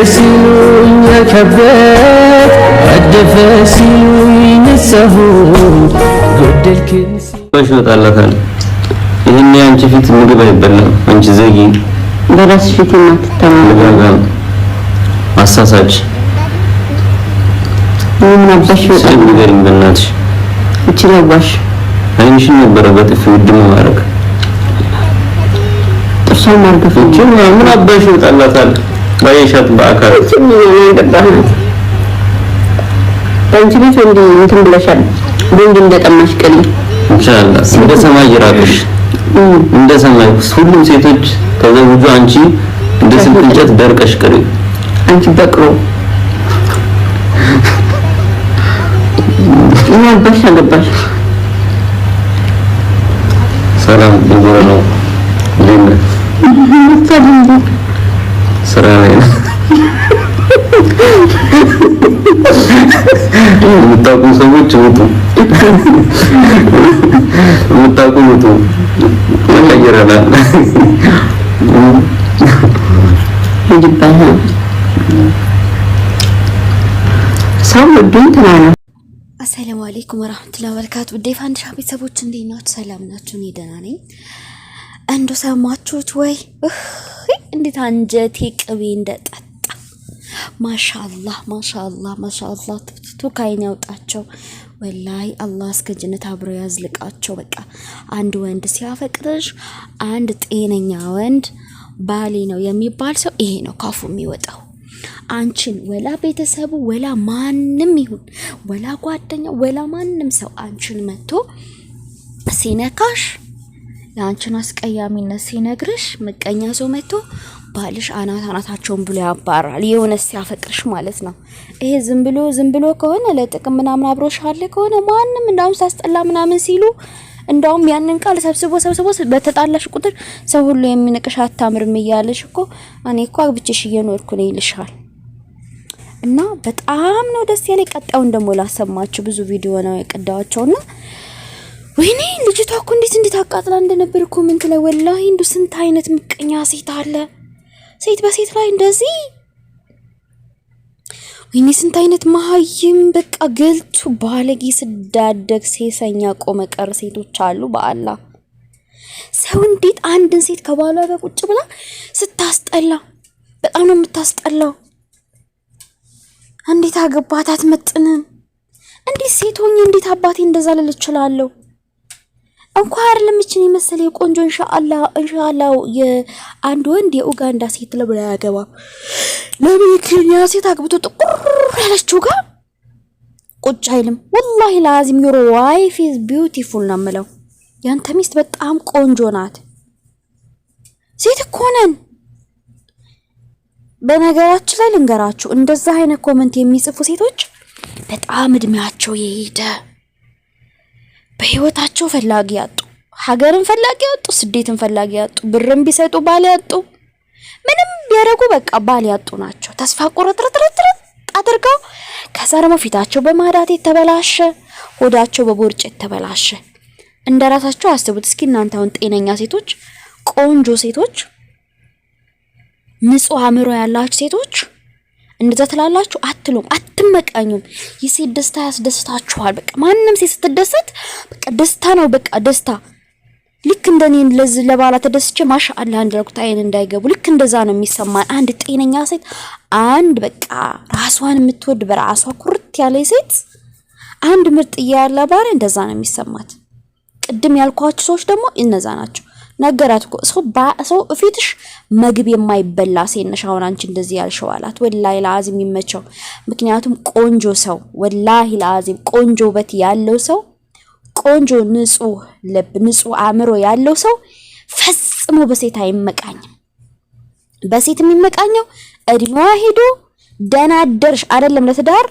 ሲሉኝ ከበት አደፈ ሲሉኝ ንሰሁ ጎደልክን ወጣላታል። ይሄን ያንቺ ፊት ምግብ አይበላም። አንቺ ዘጊ በራስ ፊት ማትተማመን አሳሳች ምን አባሽ ወጣ ንገሪኝ በእናትሽ እችላባሽ አይንሽን ነበረ በጥፊ ውድም ማረግ ጥርሷን ማርገፍ ምን አባሽ ወጣላታል። ባይሻት በአካል ምን እንደባህት አንቺ ቤት እንትን ብለሻል። ወንድ እንደጠማሽ ቀሊ ኢንሻአላህ እንደ ሰማይ ይራቅሽ። እንደ ሰማይ ሁሉም ሴቶች ተዘውጁ አንቺ እንደ ስንት እንጨት ደርቀሽ ቀሪ። አንቺ በቅሎ ምን አባሽ አገባሽ። ሰላም ይዞር ነው ሊነ ስራ ላይ ነው የምታውቁ ሰዎች ውጡ፣ የምታውቁ ውጡ። ተቀይረናል። ይባህ ሰው ወዱን ተናና። አሰላሙ አለይኩም ወራህመቱላሂ ወበረካቱ። ዴፋንድሻ ቤተሰቦች እንዴት ናችሁ? ሰላም ናችሁ? እኔ ደህና ነኝ። እንዶ ሰማችሁት ወይ? እንዴት አንጀቴ ቅቤ እንደጠጣ ማሻአላህ ማሻአላህ ማሻአላህ። ካይን ያውጣቸው ወላሂ አላህ እስከ ጀነት አብሮ ያዝልቃቸው። በቃ አንድ ወንድ ሲያፈቅርሽ አንድ ጤነኛ ወንድ ባሌ ነው የሚባል ሰው ይሄ ነው ካፉ የሚወጣው። አንቺን ወላ ቤተሰቡ ወላ ማንም ይሁን ወላ ጓደኛ ወላ ማንም ሰው አንቺን መጥቶ ሲነካሽ ያንቺን አስቀያሚነት ሲነግርሽ ምቀኛ ሰው መጥቶ ባልሽ አናታቸውን ብሎ ያባራል። የሆነ ሲያፈቅርሽ ማለት ነው። ይሄ ዝም ብሎ ከሆነ ለጥቅም ምናምን አብሮሽ አለ ከሆነ ማንም እንዳውም ሳስጠላ ምናምን ሲሉ እንዳውም ያንን ቃል ሰብስቦ በተጣላሽ ቁጥር ሰው ሁሉ የሚንቅሽ አታምርም እያለሽ እኮ እኔ እኮ አግብቼሽ እየኖርኩ ነው ይልሻል። እና በጣም ነው ደስ ያለኝ። ቀጣውን ደግሞ ላሰማችሁ። ብዙ ቪዲዮ ነው የቀዳዋቸውና ወይኔ ልጅቷ እኮ እንዴት አቃጥላ እንደነበር ኮሜንት ላይ ወላሂ እንዱ ስንት አይነት ምቀኛ ሴት አለ። ሴት በሴት ላይ እንደዚህ ወይኔ ስንት አይነት መሀይም በቃ ገልቱ ባለጌ ስዳደግ ሴሰኛ ቆመ ቀር ሴቶች አሉ። በአላህ ሰው እንዴት አንድን ሴት ከባሏ ጋር ቁጭ ብላ ስታስጠላ በጣም ነው የምታስጠላው። እንዴት አገባት አትመጥንም። እንዴት ሴት ሆኜ እንዴት አባቴ እንደዛ ልል እችላለሁ? እንኳን አይደለም እቺን የመሰለ የቆንጆ ኢንሻአላህ የአንድ ወንድ የኡጋንዳ ሴት ለብላ ያገባ ለቤትኛ ሴት አግብቶ ጥቁር ያለችው ጋር ቁጭ አይልም። ወላሂ ላዚም ዩር ዋይፍ ኢዝ ቢዩቲፉል ነው የምለው። ያንተ ሚስት በጣም ቆንጆ ናት። ሴት እኮ ነን። በነገራችን ላይ ልንገራችሁ እንደዛ አይነት ኮሜንት የሚጽፉ ሴቶች በጣም እድሜያቸው የሄደ በህይወታቸው ፈላጊ ያጡ፣ ሀገርን ፈላጊ ያጡ፣ ስደትን ፈላጊ ያጡ፣ ብርም ቢሰጡ ባል ያጡ፣ ምንም ቢያደርጉ በቃ ባል ያጡ ናቸው። ተስፋ ቁርጥርጥርጥር አድርገው ከዛ ደግሞ ፊታቸው በማዳት የተበላሸ፣ ሆዳቸው በቦርጭ የተበላሸ። እንደራሳቸው አስቡት እስኪ እናንተ አሁን ጤነኛ ሴቶች፣ ቆንጆ ሴቶች፣ ንጹህ አእምሮ ያላችሁ ሴቶች እንደዛ ትላላችሁ? አትሉም፣ አትመቀኙም። የሴት ደስታ ያስደስታችኋል። በቃ ማንም ሴት ስትደሰት በቃ ደስታ ነው፣ በቃ ደስታ። ልክ እንደኔ ለዚህ ለባላ ተደስቼ ማሻአላህ አንደረኩት አይን እንዳይገቡ ልክ እንደዛ ነው የሚሰማን። አንድ ጤነኛ ሴት፣ አንድ በቃ ራሷን የምትወድ በራሷ ኩርት ያለ ሴት፣ አንድ ምርጥ ያለ ባል እንደዛ ነው የሚሰማት። ቅድም ያልኳችሁ ሰዎች ደግሞ እነዛ ናቸው። ነገራት እኮ ሰው እፊትሽ ምግብ የማይበላ ሴነሽ አሁን አንቺ እንደዚህ ያልሽው አላት። ወላሂ ለአዚም ይመቸው። ምክንያቱም ቆንጆ ሰው ወላሂ ለአዚም ቆንጆ በት ያለው ሰው ቆንጆ ንጹህ ልብ ንጹህ አእምሮ ያለው ሰው ፈጽሞ በሴት አይመቃኝም። በሴት የሚመቃኘው እድሜዋ ሄዶ ደናደርሽ አይደለም ለትዳር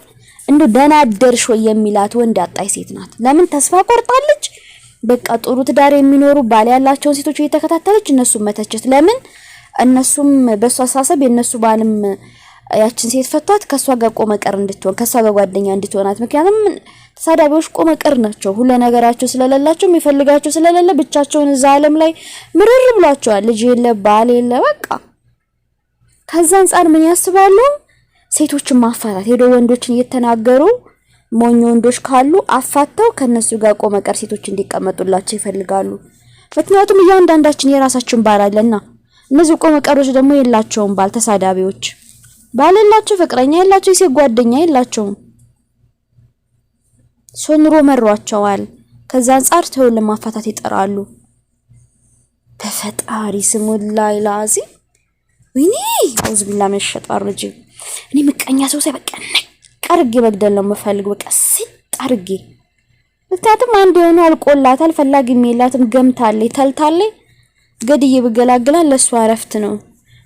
እንዶ ደናደርሽ ወይ የሚላት ወንድ አጣይ ሴት ናት። ለምን ተስፋ ቆርጣለች? በቃ ጥሩ ትዳር የሚኖሩ ባል ያላቸው ሴቶች እየተከታተለች እነሱ መተቸት። ለምን እነሱም በሷ አሳሰብ የነሱ ባልም ያችን ሴት ፈቷት ከሷ ጋር ቆመቀር እንድትሆን ከሷ ጋር ጓደኛ እንድትሆናት። ምክንያቱም ተሳዳቢዎች ቆመቀር ናቸው። ሁሉ ነገራቸው ስለሌላቸው የሚፈልጋቸው ስለሌለ ብቻቸውን እዛ ዓለም ላይ ምርር ብሏቸዋል። ልጅ የለ ባል የለ በቃ ከዛ አንፃር ምን ያስባሉ? ሴቶችን ማፋታት ሄዶ ወንዶችን እየተናገሩ ሞኝ ወንዶች ካሉ አፋተው ከነሱ ጋር ቆመቀር ሴቶች እንዲቀመጡላቸው ይፈልጋሉ። ምክንያቱም እያንዳንዳችን የራሳችን ባል አለና እነዚህ ቆመቀሮች ደግሞ የላቸውም ባል ተሳዳቢዎች ባል የላቸው ፍቅረኛ የላቸው የሴት ጓደኛ የላቸውም። ሶንሮ መሯቸዋል። ከዛ አንፃር ተው ለማፋታት ይጠራሉ። በፈጣሪ ስሙ ላይ ላዚ ወይኔ አውዝ ቢላ መሸጣር ልጅ እኔ ምቀኛ ሰው ሳይበቃ ቀርጌ መግደል ነው የምፈልገው። በቃ ሲጣርጌ ምክንያቱም አንድ የሆነ አልቆላታል ፈላጊም የላትም ገምታለች ተልታለች ገድዬ ብገላግላል ለሷ አረፍት ነው።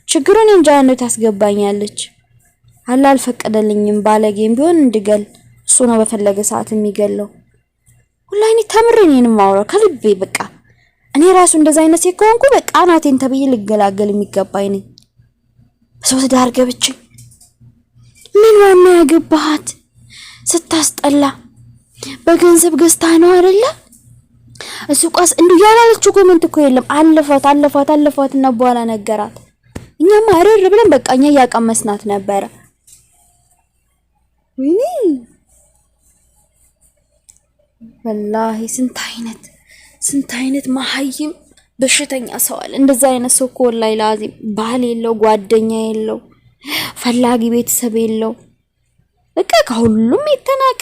ችግሩን እንጃ ነው ታስገባኛለች። አላህ አልፈቀደልኝም ባለጌም ቢሆን እንድገል እሱ ነው በፈለገ ሰዓት የሚገለው። ሁላይኔ ተምረኝን ማውራው ከልቤ በቃ እኔ ራሱ እንደዛ አይነት ሲኮንኩ በቃ ናቴን ተብዬ ልገላገል የሚገባኝ ነኝ። ሰው ትዳር ገብቼ ምን ዋና ያገባሃት ስታስጠላ በገንዘብ ገዝታ ነው አይደለ? እሱ ቋስ እንዱ ያላለችው ኮሜንት እኮ የለም። አለፋት እና በኋላ ነገራት። እኛማ አረር ብለን በቃኛ ያቀመስናት ነበር። ወይኔ ወላሂ ስንት አይነት መሀይም በሽተኛ ሰው አለ። እንደዛ አይነት ሰው እኮ ወላሂ ላዚም ባል የለው ጓደኛ የለው ፈላጊ ቤተሰብ የለው በቃ ከሁሉም የተናቀ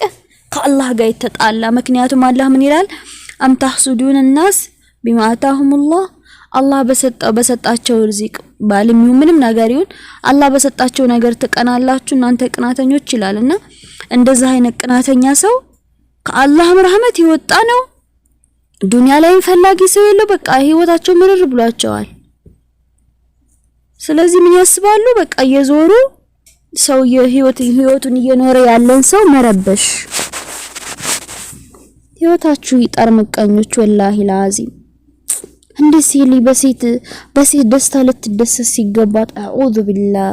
ከአላህ ጋር የተጣላ። ምክንያቱም አላህ ምን ይላል? አም ተህሱዱን الناس بما آتاهم الله አላህ በሰጣቸው ርዚቅ ባልም ምንም ነገር ይሁን አላህ በሰጣቸው ነገር ተቀናላችሁ እናንተ ቅናተኞች ይላልና እንደዛ አይነት ቅናተኛ ሰው ከአላህ ረህመት ይወጣ ነው። ዱንያ ላይ ፈላጊ ሰው የለው በቃ ህይወታቸው ምርር ብሏቸዋል። ስለዚህ ምን ያስባሉ? በቃ የዞሩ ሰው ህይወቱን እየኖረ ያለን ሰው መረበሽ። ህይወታችሁ ይጣር ምቀኞች ወላሂ ላዚም እንደዚህ ሊ በሴት ደስታ ልትደሰስ ሲገባት አዑዙ ቢላህ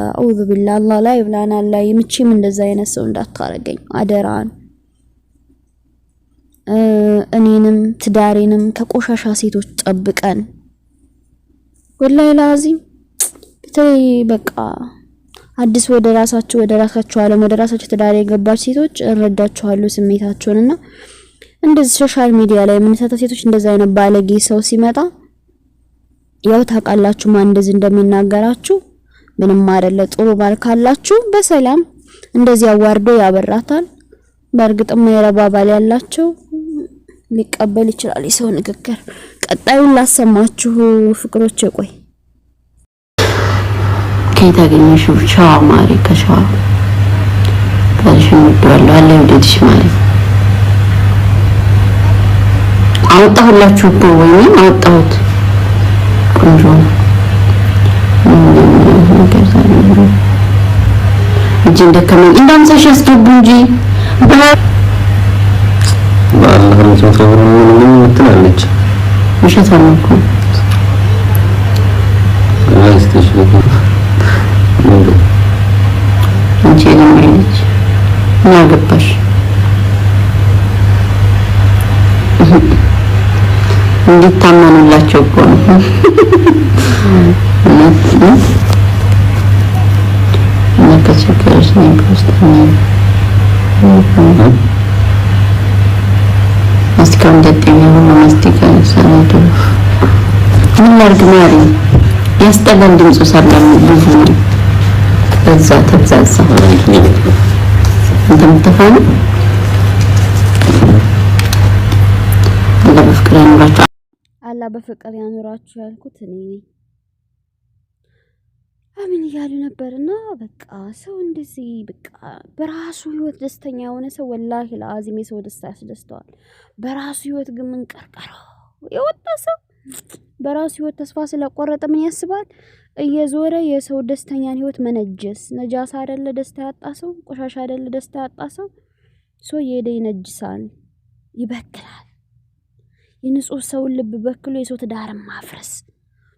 አላህ ላይ ብላና ላይ ምቺም እንደዛ አይነት ሰው እንዳታረገኝ አደራን። እኔንም ትዳሬንም ከቆሻሻ ሴቶች ጠብቀን ወላሂ ላዚም በተለይ በቃ አዲስ ወደ ራሳቸው ዓለም ወደ ራሳቸው ትዳር የገባች ሴቶች እረዳቸዋለሁ ስሜታቸውንና እንደዚህ ሶሻል ሚዲያ ላይ የምንሰጣ ሴቶች እንደዛ አይነት ባለጌ ሰው ሲመጣ ያው ታውቃላችሁ ማን እንደዚህ እንደሚናገራችሁ ምንም አይደለ። ጥሩ ባል ካላችሁ በሰላም እንደዚህ አዋርዶ ያበራታል። በእርግጥም የረባ ባል ያላቸው ሊቀበል ይችላል የሰው ንግግር። ቀጣዩን ላሰማችሁ ፍቅሮች። ቆይ ከታገኘሽ ቻው ማሪ ከቻው ታሽን ወደዋለሁ አለ ወደድሽ ማለት አወጣሁላችሁ እኮ ወይኔ አወጣሁት ቆንጆ እጅ እንደከመኝ እንዳምሳሽ ያስገቡ እንጂ በአላህ ተሰብሮ ምን ትላለች? ውሸታም እኮ አይስተሽ አንቺ ለማይልች ምን አገባሽ? እንዲታመኑላቸው እኮ ነው። እና ከቸገረሽ ነው ፖስተኛ ማስቲካውን ደጥኛ ሁሉ ማስቲካ ሰራቱ ምን ላድርግ ማሪ ያስጠላል። ድምፁ ሰላም ብዙ ነው። በዛ ተብዛዛ እንትን ተፋነ አላህ በፍቅር ያኑራችሁ ያልኩት እኔ አሚን እያሉ ነበርና በቃ ሰው እንደዚህ በቃ በራሱ ህይወት ደስተኛ የሆነ ሰው ወላሂ ለአዚም የሰው ደስታ ያስደስተዋል። በራሱ ህይወት ግን ምን ቀርቀረው የወጣ ሰው በራሱ ህይወት ተስፋ ስለቆረጠ ምን ያስባል? እየዞረ የሰው ደስተኛን ህይወት መነጀስ። ነጃሳ አይደለ ደስታ ያጣ ሰው፣ ቆሻሻ አይደለ ደስታ ያጣ ሰው ሰው የሄደ ይነጅሳል፣ ይበክላል። የንጹህ ሰው ልብ በክሎ የሰው ትዳር ማፍረስ፣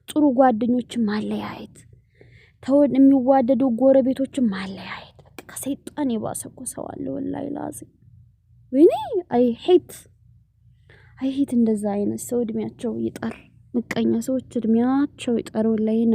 ጥሩ ጓደኞችን ማለያየት፣ ተወን የሚዋደዱ ጎረቤቶችን ማለያየት። በቃ ከሰይጣን የባሰኩ ሰው አለ ወላሂ ላዚም። ወይኔ አይ ሄት እንደዛ አይነት ሰው እድሜያቸው ይጣር። ምቀኛ ሰዎች እድሜያቸው ይጣር ወላሂ ነው።